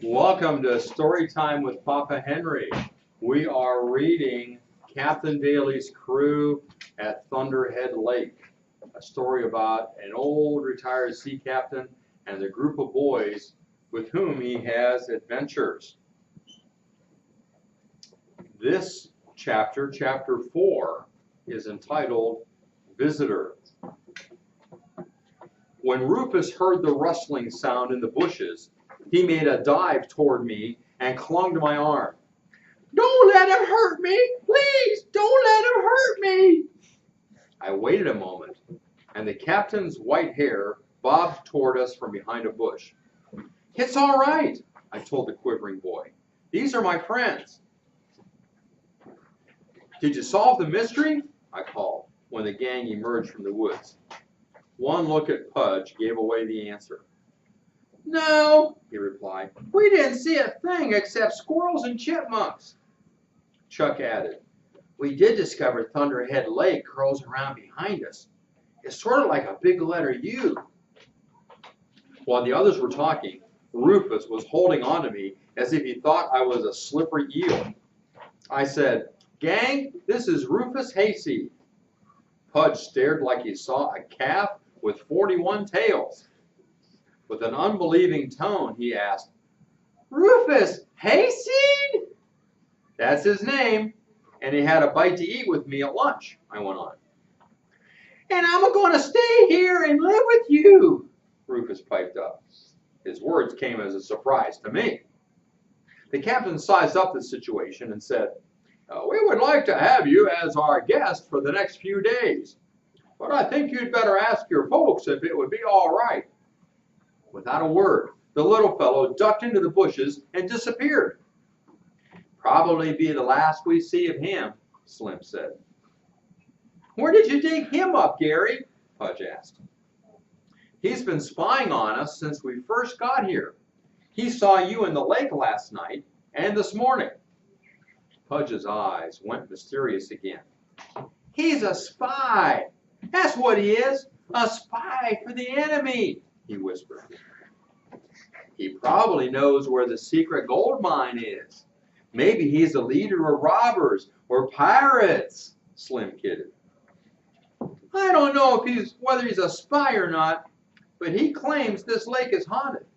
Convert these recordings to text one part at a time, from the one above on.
Welcome to Storytime with Papa Henry. We are reading Captain Daley's Crew at Thunderhead Lake, a story about an old retired sea captain and a group of boys with whom he has adventures. This chapter, chapter 4, is entitled Visitor. When Rufus heard the rustling sound in the bushes, he made a dive toward me and clung to my arm. "Don't let him hurt me! Please, don't let him hurt me!" I waited a moment, and the captain's white hair bobbed toward us from behind a bush. "It's all right," I told the quivering boy. "These are my friends." "Did you solve the mystery?" I called when the gang emerged from the woods. One look at Pudge gave away the answer. "No," he replied. "We didn't see a thing except squirrels and chipmunks." Chuck added, "We did discover Thunderhead Lake curls around behind us. It's sort of like a big letter U." While the others were talking, Rufus was holding on to me as if he thought I was a slippery eel. I said, "Gang, this is Rufus Hayseed." Pudge stared like he saw a calf with 41 tails. With an unbelieving tone, he asked, "Rufus Hayseed?" "That's his name, and he had a bite to eat with me at lunch," I went on. "And I'm going to stay here and live with you," Rufus piped up. His words came as a surprise to me. The captain sized up the situation and said, "We would like to have you as our guest for the next few days, but I think you'd better ask your folks if it would be all right." Without a word, the little fellow ducked into the bushes and disappeared. "Probably be the last we see of him," Slim said. "Where did you dig him up, Gary?" Pudge asked. "He's been spying on us since we first got here. He saw you in the lake last night and this morning." Pudge's eyes went mysterious again. "He's a spy. That's what he is, a spy for the enemy," he whispered. "He probably knows where the secret gold mine is. Maybe he's a leader of robbers or pirates," Slim kidded. "I don't know whether he's a spy or not, but he claims this lake is haunted."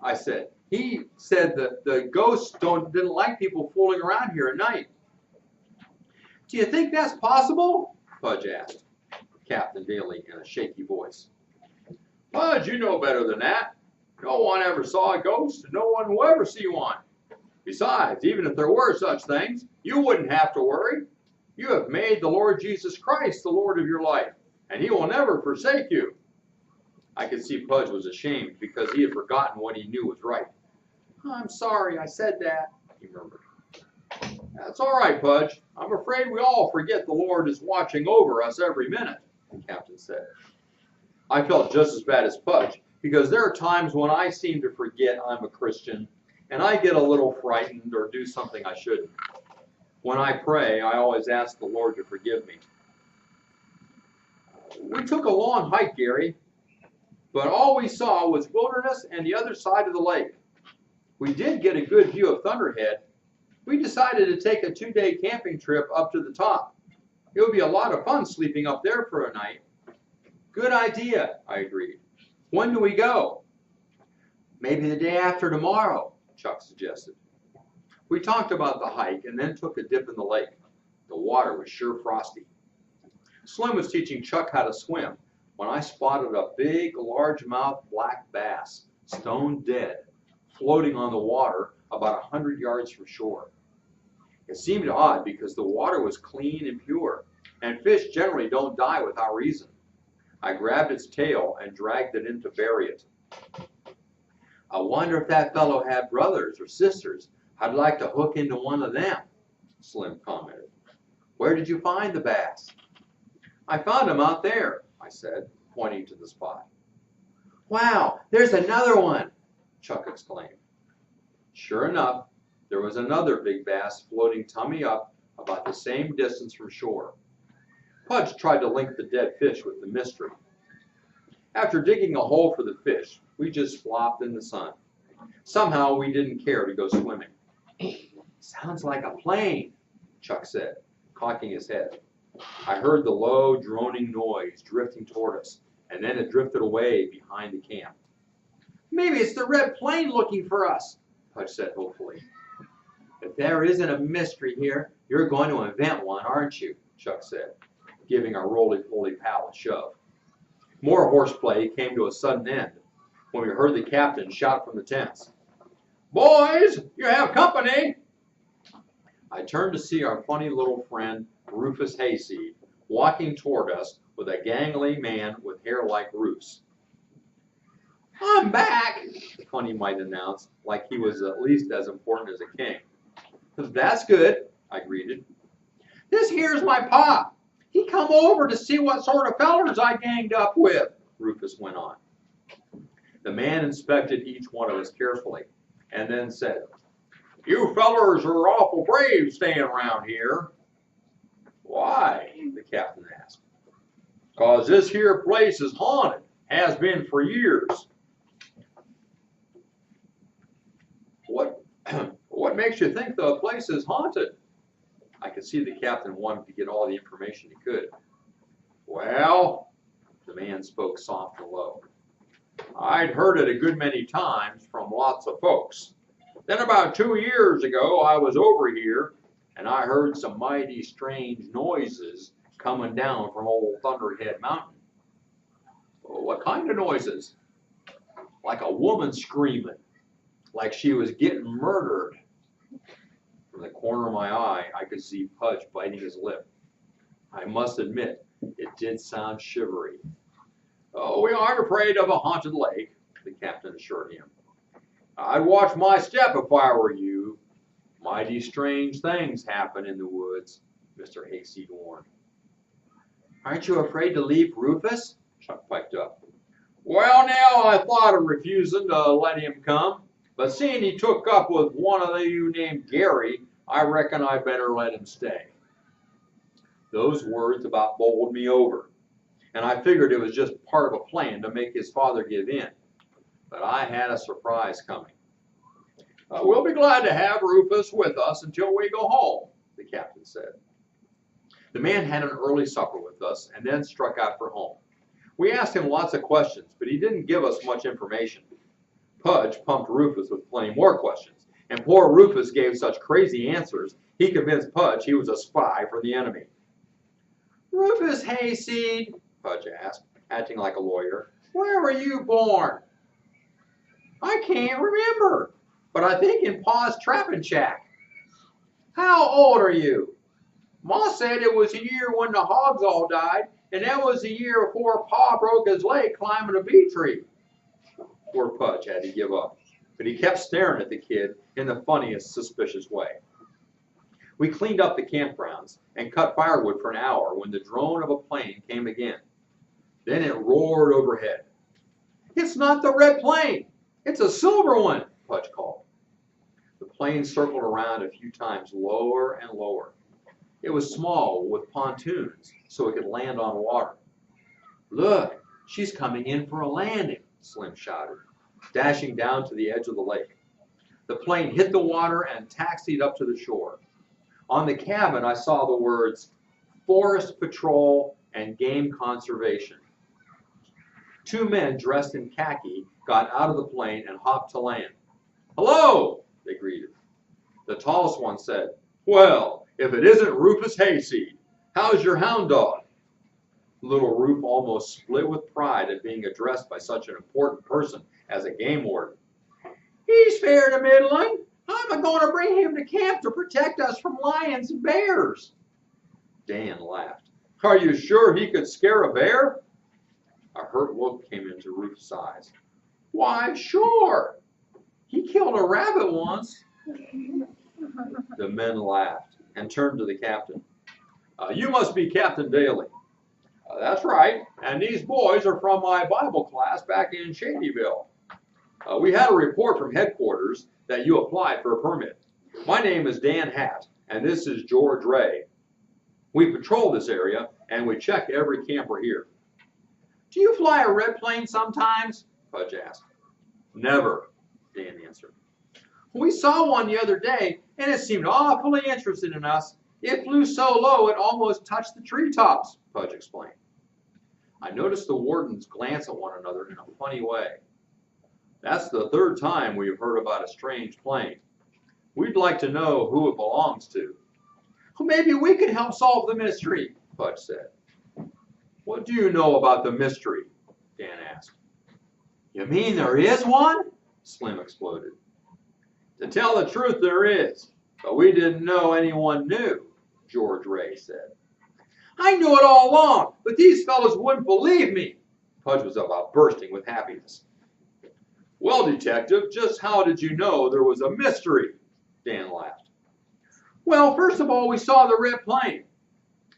I said, "He said that the ghosts didn't like people fooling around here at night." "Do you think that's possible?" Pudge asked Captain Daley in a shaky voice. "Pudge, you know better than that. No one ever saw a ghost, and no one will ever see one. Besides, even if there were such things, you wouldn't have to worry. You have made the Lord Jesus Christ the Lord of your life, and he will never forsake you." I could see Pudge was ashamed because he had forgotten what he knew was right. "I'm sorry I said that," he murmured. "That's all right, Pudge. I'm afraid we all forget the Lord is watching over us every minute," the captain said. I felt just as bad as Pudge, because there are times when I seem to forget I'm a Christian, and I get a little frightened or do something I shouldn't. When I pray, I always ask the Lord to forgive me. "We took a long hike, Gary, but all we saw was wilderness and the other side of the lake. We did get a good view of Thunderhead. We decided to take a 2-day camping trip up to the top. It would be a lot of fun sleeping up there for a night." "Good idea," I agreed. "When do we go?" "Maybe the day after tomorrow," Chuck suggested. We talked about the hike and then took a dip in the lake. The water was sure frosty. Slim was teaching Chuck how to swim when I spotted a big, largemouth black bass, stone dead, floating on the water about 100 yards from shore. It seemed odd because the water was clean and pure, and fish generally don't die without reason. I grabbed its tail and dragged it in to bury it. "I wonder if that fellow had brothers or sisters. I'd like to hook into one of them," Slim commented. "Where did you find the bass?" "I found him out there," I said, pointing to the spot. "Wow, there's another one," Chuck exclaimed. Sure enough, there was another big bass floating tummy up about the same distance from shore. Pudge tried to link the dead fish with the mystery. After digging a hole for the fish, we just flopped in the sun. Somehow we didn't care to go swimming. Sounds like a plane, Chuck said, cocking his head. I heard the low, droning noise drifting toward us, and then it drifted away behind the camp. Maybe it's the red plane looking for us, Pudge said hopefully. If there isn't a mystery here, you're going to invent one, aren't you? Chuck said, giving our roly-poly pal a shove. More horseplay came to a sudden end when we heard the captain shout from the tents. Boys, you have company! I turned to see our funny little friend, Rufus Hayseed, walking toward us with a gangly man with hair like Ruth's. I'm back, the funny mite announced, like he was at least as important as a king. That's good, I greeted. This here's my pa. He come over to see what sort of fellers I ganged up with, Rufus went on. The man inspected each one of us carefully and then said, You fellers are awful brave staying around here. Why? The captain asked. 'Cause this here place is haunted, has been for years. What makes you think the place is haunted? I could see the captain wanted to get all the information he could. Well, the man spoke soft and low. I'd heard it a good many times from lots of folks. Then about 2 years ago, I was over here, and I heard some mighty strange noises coming down from old Thunderhead Mountain. What kind of noises? Like a woman screaming, like she was getting murdered. From the corner of my eye, I could see Pudge biting his lip. I must admit, it did sound shivery. Oh, we aren't afraid of a haunted lake, the captain assured him. I'd watch my step if I were you. Mighty strange things happen in the woods, Mr. Hayseed warned. Aren't you afraid to leave Rufus? Chuck piped up. Well, now, I thought of refusing to let him come, but seeing he took up with one of you named Gary, I reckon I better let him stay. Those words about bowled me over, and I figured it was just part of a plan to make his father give in. But I had a surprise coming. We'll be glad to have Rufus with us until we go home, the captain said. The man had an early supper with us and then struck out for home. We asked him lots of questions, but he didn't give us much information. Pudge pumped Rufus with plenty more questions, and poor Rufus gave such crazy answers, he convinced Pudge he was a spy for the enemy. Rufus Hayseed, Pudge asked, acting like a lawyer, where were you born? I can't remember, but I think in Pa's trapping shack. How old are you? Ma said it was the year when the hogs all died, and that was the year before Pa broke his leg climbing a bee tree. Poor Pudge had to give up, but he kept staring at the kid in the funniest, suspicious way. We cleaned up the campgrounds and cut firewood for an hour when the drone of a plane came again. Then it roared overhead. It's not the red plane. It's a silver one, Pudge called. The plane circled around a few times lower and lower. It was small with pontoons so it could land on water. Look, she's coming in for a landing, Slim shouted, dashing down to the edge of the lake. The plane hit the water and taxied up to the shore. On the cabin, I saw the words Forest Patrol and Game Conservation. 2 men dressed in khaki got out of the plane and hopped to land. Hello, they greeted. The tallest one said, well, if it isn't Rufus Hayseed, how's your hound dog? Little Ruf almost split with pride at being addressed by such an important person as a game warden. He's fair to middling. I'm going to bring him to camp to protect us from lions and bears. Dan laughed. Are you sure he could scare a bear? A hurt look came into Ruf's eyes. Why, sure. He killed a rabbit once. The men laughed and turned to the captain. You must be Captain Daley. That's right, and these boys are from my Bible class back in Shadyville. We had a report from headquarters that you applied for a permit. My name is Dan Hatt, and this is George Ray. We patrol this area, and we check every camper here. Do you fly a red plane sometimes? Pudge asked. Never, Dan answered. We saw one the other day, and it seemed awfully interested in us. It flew so low it almost touched the treetops, Pudge explained. I noticed the wardens glance at one another in a funny way. That's the third time we've heard about a strange plane. We'd like to know who it belongs to. Well, maybe we could help solve the mystery, Pudge said. What do you know about the mystery? Dan asked. You mean there is one? Slim exploded. To tell the truth, there is, but we didn't know anyone knew, George Ray said. I knew it all along, but these fellows wouldn't believe me. Pudge was about bursting with happiness. Well, Detective, just how did you know there was a mystery? Dan laughed. Well, first of all, we saw the red plane.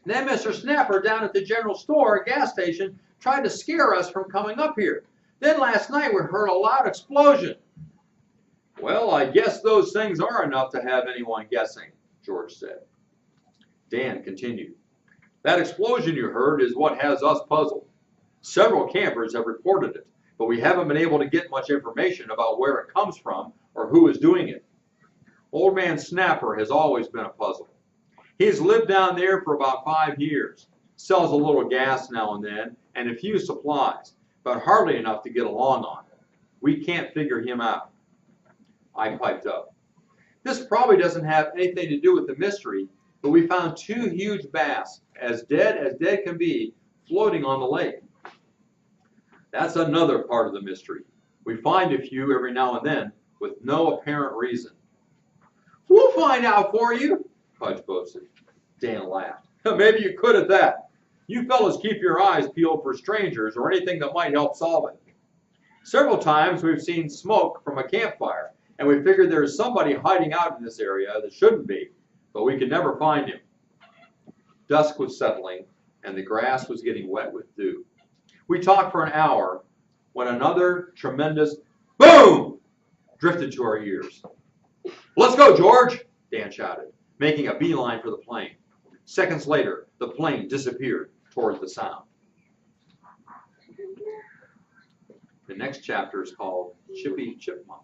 Then Mr. Snapper down at the general store or gas station tried to scare us from coming up here. Then last night we heard a loud explosion. Well, I guess those things are enough to have anyone guessing, George said. Dan continued. That explosion you heard is what has us puzzled. Several campers have reported it, but we haven't been able to get much information about where it comes from or who is doing it. Old Man Snapper has always been a puzzle. He's lived down there for about 5 years, sells a little gas now and then, and a few supplies, but hardly enough to get along on. We can't figure him out. I piped up. This probably doesn't have anything to do with the mystery, but we found 2 huge bass, as dead can be, floating on the lake. That's another part of the mystery. We find a few every now and then, with no apparent reason. We'll find out for you, Pudge boasted. Dan laughed. Maybe you could at that. You fellows keep your eyes peeled for strangers or anything that might help solve it. Several times we've seen smoke from a campfire, and we figured there's somebody hiding out in this area that shouldn't be, but we could never find him. Dusk was settling, and the grass was getting wet with dew. We talked for an hour when another tremendous boom drifted to our ears. Let's go, George, Dan shouted, making a beeline for the plane. Seconds later, the plane disappeared towards the sound. The next chapter is called Chippy Chipmunk.